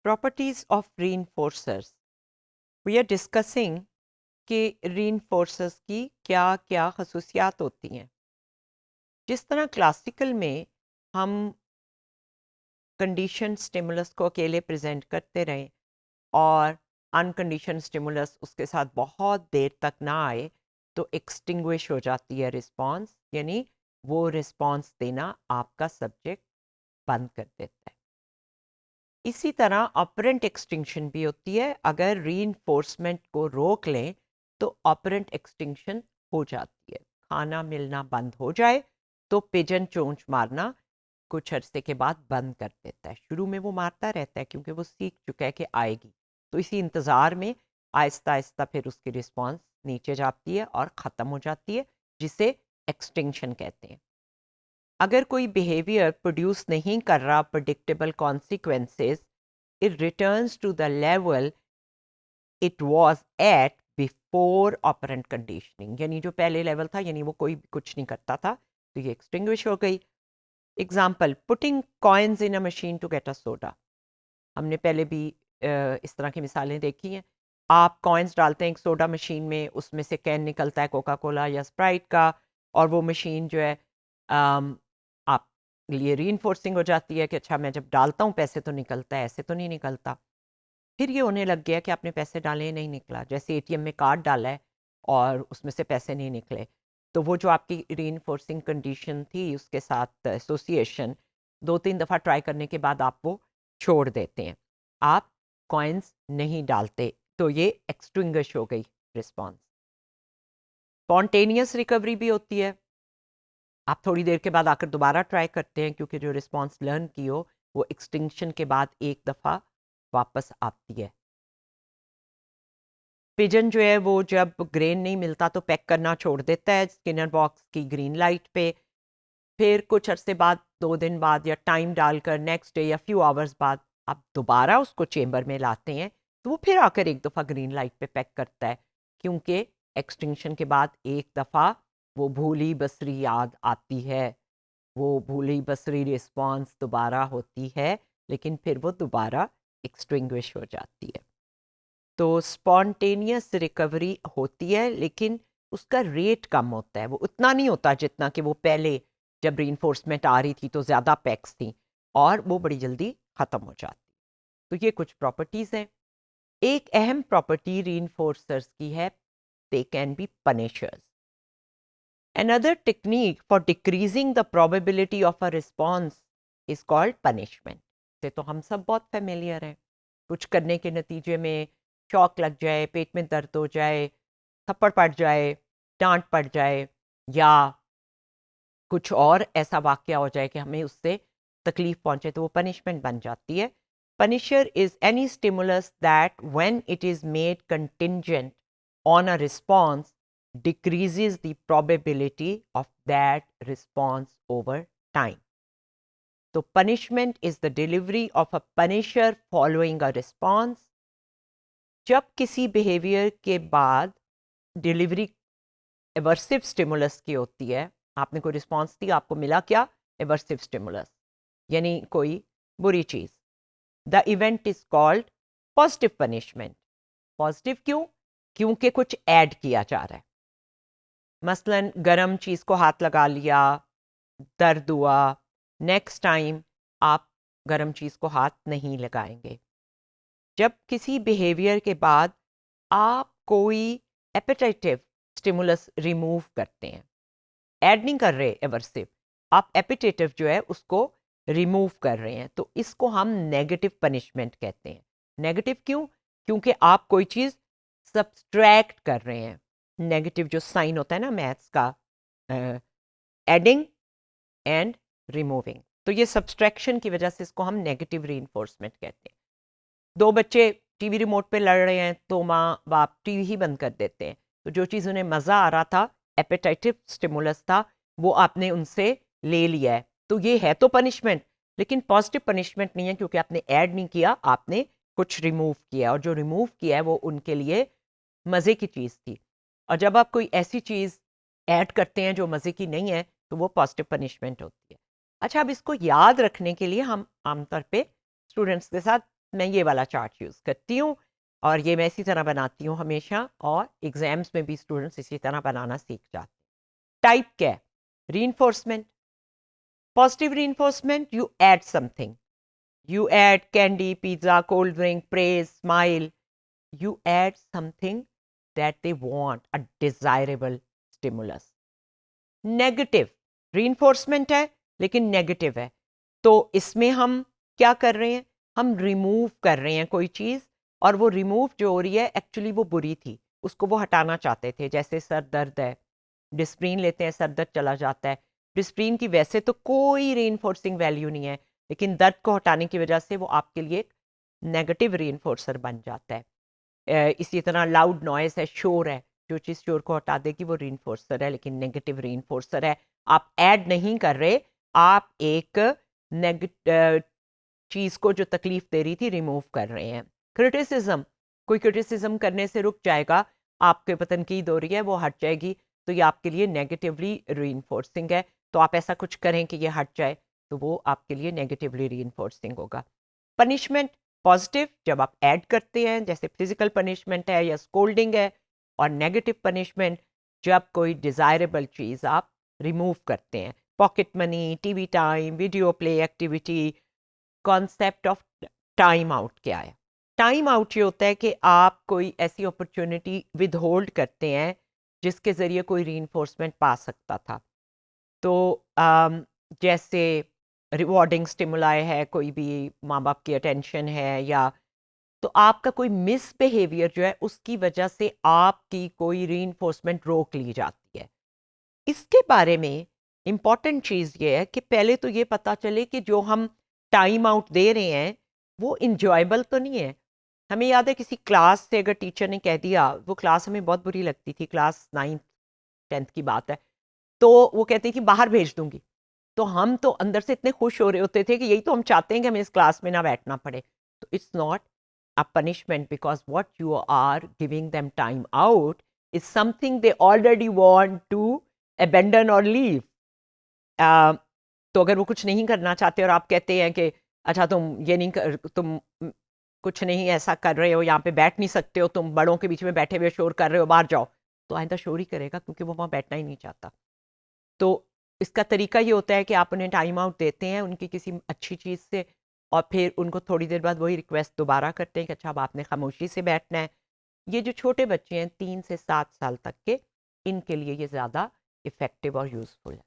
Properties of reinforcers. We are discussing कि reinforcers की क्या क्या खसूसियात होती हैं। जिस तरह क्लासिकल में हम कंडीशन स्टिमुलस को अकेले प्रेजेंट करते रहें और अनकंडीशन स्टिमुलस उसके साथ बहुत देर तक ना आए तो एक्सटिंग्विश हो जाती है रिस्पॉन्स, यानी वो रिस्पॉन्स देना आपका सब्जेक्ट बंद कर देता है। इसी तरह ऑपरेंट एक्सटिंक्शन भी होती है। अगर रीइंफोर्समेंट को रोक लें तो ऑपरेंट एक्सटिंक्शन हो जाती है, खाना मिलना बंद हो जाए तो पिजन चोंच मारना कुछ अरसे के बाद बंद कर देता है। शुरू में वो मारता रहता है क्योंकि वो सीख चुका है कि आएगी, तो इसी इंतज़ार में आहिस्ता आहिस्ता फिर उसकी रिस्पॉन्स नीचे जाती है और ख़त्म हो जाती है, जिसे एक्सटिंक्शन कहते हैं। अगर कोई बिहेवियर प्रोड्यूस नहीं कर रहा predictable consequences, it returns to the level it was at before operant conditioning, यानी जो पहले लेवल था, यानी वो कोई कुछ नहीं करता था, तो ये एक्सटिंग्विश हो गई। Example, putting coins in a machine to get a soda. हमने पहले भी इस तरह की मिसालें देखी हैं। आप कॉइन्स डालते हैं एक सोडा मशीन में, उसमें से कैन निकलता है कोका कोला या स्प्राइट का, और वो मशीन जो है आप लिए रीइंफोर्सिंग हो जाती है कि अच्छा मैं जब डालता हूँ पैसे तो निकलता है, ऐसे तो नहीं निकलता। फिर ये होने लग गया कि आपने पैसे डाले, नहीं निकला। जैसे एटीएम में कार्ड डाला है और उसमें से पैसे नहीं निकले, तो वो जो आपकी रीइंफोर्सिंग कंडीशन थी उसके साथ एसोसिएशन, 2-3 दफ़ा ट्राई करने के बाद आप वो छोड़ देते हैं, आप कॉइन्स नहीं डालते, तो ये एक्सटिंग्विश हो गई रिस्पॉन्स। स्पॉन्टेनियस रिकवरी भी होती है। आप थोड़ी देर के बाद आकर दोबारा ट्राई करते हैं क्योंकि जो रिस्पॉन्स लर्न की हो वो एक्सटिंक्शन के बाद एक दफ़ा वापस आती है। पिजन जो है वो जब ग्रेन नहीं मिलता तो पैक करना छोड़ देता है स्किनर बॉक्स की ग्रीन लाइट पे। फिर कुछ अरसे बाद, 2 दिन बाद या टाइम डालकर नेक्स्ट डे या फ्यू आवर्स बाद आप दोबारा उसको चेम्बर में लाते हैं, तो वो फिर आकर एक दफ़ा ग्रीन लाइट पे पैक करता है, क्योंकि एक्सटिंक्शन के बाद एक दफ़ा वो भूली बसरी याद आती है, वो भूली बसरी रिस्पॉन्स दोबारा होती है, लेकिन फिर वो दोबारा एक्सटिंग्विश हो जाती है। तो स्पॉन्टेनियस रिकवरी होती है, लेकिन उसका रेट कम होता है, वो उतना नहीं होता जितना कि वो पहले जब रीइंफोर्समेंट आ रही थी तो ज़्यादा पैक्स थी, और वो बड़ी जल्दी ख़त्म हो जाती। तो ये कुछ प्रॉपर्टीज़ हैं। एक अहम प्रॉपर्टी रीइंफोर्सर्स की है, they can be punishers. Another technique for decreasing the probability of a response is called punishment. से तो हम सब बहुत फेमिलियर हैं। कुछ करने के नतीजे में शौक लग जाए, पेट में दर्द हो जाए, थप्पड़ पड़ जाए, डांट पड़ जाए, या कुछ और ऐसा वाक़या हो जाए कि हमें उससे तकलीफ पहुंचे, तो वो पनिशमेंट बन जाती है। Punisher is any stimulus that when it is made contingent on a response decreases the probability of that response over time. So punishment is the delivery of a punisher following a response. जब किसी behaviour के बाद delivery एवर्सिव stimulus की होती है, आपने कोई response दी, आपको मिला क्या? एवर्सिव स्टिमुलस, यानी कोई बुरी चीज़। The event is called positive punishment. Positive क्यों? क्योंकि कुछ ऐड किया जा रहा है। मसलन गरम चीज़ को हाथ लगा लिया, दर्द हुआ, नेक्स्ट टाइम आप गरम चीज़ को हाथ नहीं लगाएंगे। जब किसी बिहेवियर के बाद आप कोई एपेटाइटिव स्टिमुलस रिमूव करते हैं, ऐड नहीं कर रहे एवर्सिव, आप एपिटेटिव जो है उसको रिमूव कर रहे हैं, तो इसको हम नेगेटिव पनिशमेंट कहते हैं। नेगेटिव क्यों? क्योंकि आप कोई चीज़ सब्सट्रैक्ट कर रहे हैं। नेगेटिव जो साइन होता है ना मैथ्स का, एडिंग एंड रिमूविंग, तो ये सब्सट्रैक्शन की वजह से इसको हम नेगेटिव रीइंफोर्समेंट कहते हैं। 2 बच्चे टीवी रिमोट पे लड़ रहे हैं तो माँ बाप टीवी ही बंद कर देते हैं, तो जो चीज़ उन्हें मज़ा आ रहा था, एपेटाइटिव स्टिमुलस था, वो आपने उनसे ले लिया है, तो ये है तो पनिशमेंट, लेकिन पॉजिटिव पनिशमेंट नहीं है, क्योंकि आपने ऐड नहीं किया, आपने कुछ रिमूव किया, और जो रिमूव किया है वो उनके लिए मज़े की चीज़ थी। और जब आप कोई ऐसी चीज़ ऐड करते हैं जो मज़े की नहीं है, तो वो पॉजिटिव पनिशमेंट होती है। अच्छा, अब इसको याद रखने के लिए हम आमतौर पे स्टूडेंट्स के साथ मैं ये वाला चार्ट यूज़ करती हूँ और ये मैं इसी तरह बनाती हूँ हमेशा, और एग्जाम्स में भी स्टूडेंट्स इसी तरह बनाना सीख जाते हैं। टाइप क्या है? Reinforcement. Positive reinforcement, you add something, you add candy, pizza, cold drink, praise, smile. You add something that they want, a desirable stimulus. Negative reinforcement है लेकिन नेगेटिव है, तो इसमें हम क्या कर रहे हैं? हम रिमूव कर रहे हैं कोई चीज़, और वो रिमूव जो हो रही है एक्चुअली वो बुरी थी, उसको वो हटाना चाहते थे। जैसे सर दर्द है, डिस्प्रिन लेते हैं, सर दर्द चला जाता है। डिस्प्रिन की वैसे तो कोई रीइंफोर्सिंग वैल्यू नहीं है, लेकिन दर्द को हटाने की वजह से वो आपके लिए एक नेगेटिव रीइंफोर्सर बन जाता है। इसी तरह लाउड नॉइस है, शोर है, जो चीज़ शोर को हटा देगी वो रीइंफोर्सर है, लेकिन नेगेटिव रीइंफोर्सर है। आप ऐड नहीं कर रहे, आप एक चीज़ को जो तकलीफ दे रही थी रिमूव कर रहे हैं। क्रिटिसिज्म, कोई क्रिटिसिज्म करने से रुक जाएगा, आपके पे तनकीद हो रही है वो हट जाएगी, तो ये आपके लिए नेगेटिवली रीइंफोर्सिंग है। तो आप ऐसा कुछ करें कि ये हट जाए, तो वो आपके लिए नेगेटिवली रीइंफोर्सिंग होगा। पनिशमेंट पॉजिटिव, जब आप ऐड करते हैं, जैसे फिजिकल पनिशमेंट है या स्कोल्डिंग है। और नेगेटिव पनिशमेंट, जब कोई डिज़ायरेबल चीज़ आप रिमूव करते हैं, pocket money, TV time, video play activity. Concept of time out क्या है? टाइम आउट ये होता है कि आप कोई ऐसी अपॉर्चुनिटी विदहोल्ड करते हैं जिसके ज़रिए कोई रीइंफोर्समेंट पा सकता था। तो जैसे रिवॉर्डिंग स्टिमुलाई है, कोई भी माँ बाप की अटेंशन है, या तो आपका कोई मिसबिहेवियर जो है उसकी वजह से आपकी कोई रीइंफोर्समेंट रोक ली जाती है। इसके बारे में इम्पॉर्टेंट चीज़ ये है कि पहले तो ये पता चले कि जो हम टाइम आउट दे रहे हैं वो इंजॉयबल तो नहीं है। हमें याद है किसी क्लास से अगर टीचर ने कह दिया, वो क्लास हमें बहुत बुरी लगती थी, क्लास 9th 10th की बात है, तो वो कहती कि बाहर भेज दूंगी। तो हम तो अंदर से इतने खुश हो रहे होते थे कि यही तो हम चाहते हैं कि हमें इस क्लास में ना बैठना पड़े। तो it's not a punishment, because what you are giving them time out is something they already want to abandon और लीव। तो अगर वो कुछ नहीं करना चाहते और आप कहते हैं कि अच्छा तुम ये नहीं कर, तुम कुछ नहीं ऐसा कर रहे हो, यहाँ पे बैठ नहीं सकते हो, तुम बड़ों के बीच में बैठे हुए शोर कर रहे हो, बाहर जाओ, तो आइंदा शोर ही करेगा क्योंकि वो वहाँ बैठना ही नहीं चाहता। तो इसका तरीका ये होता है कि आप उन्हें टाइम आउट देते हैं उनकी किसी अच्छी चीज़ से, और फिर उनको थोड़ी देर बाद वही रिक्वेस्ट दोबारा करते हैं कि अच्छा अब आपने खामोशी से बैठना है। ये जो छोटे बच्चे हैं 3 से 7 साल तक के, इनके लिए ये ज़्यादा इफ़ेक्टिव और यूज़फुल है।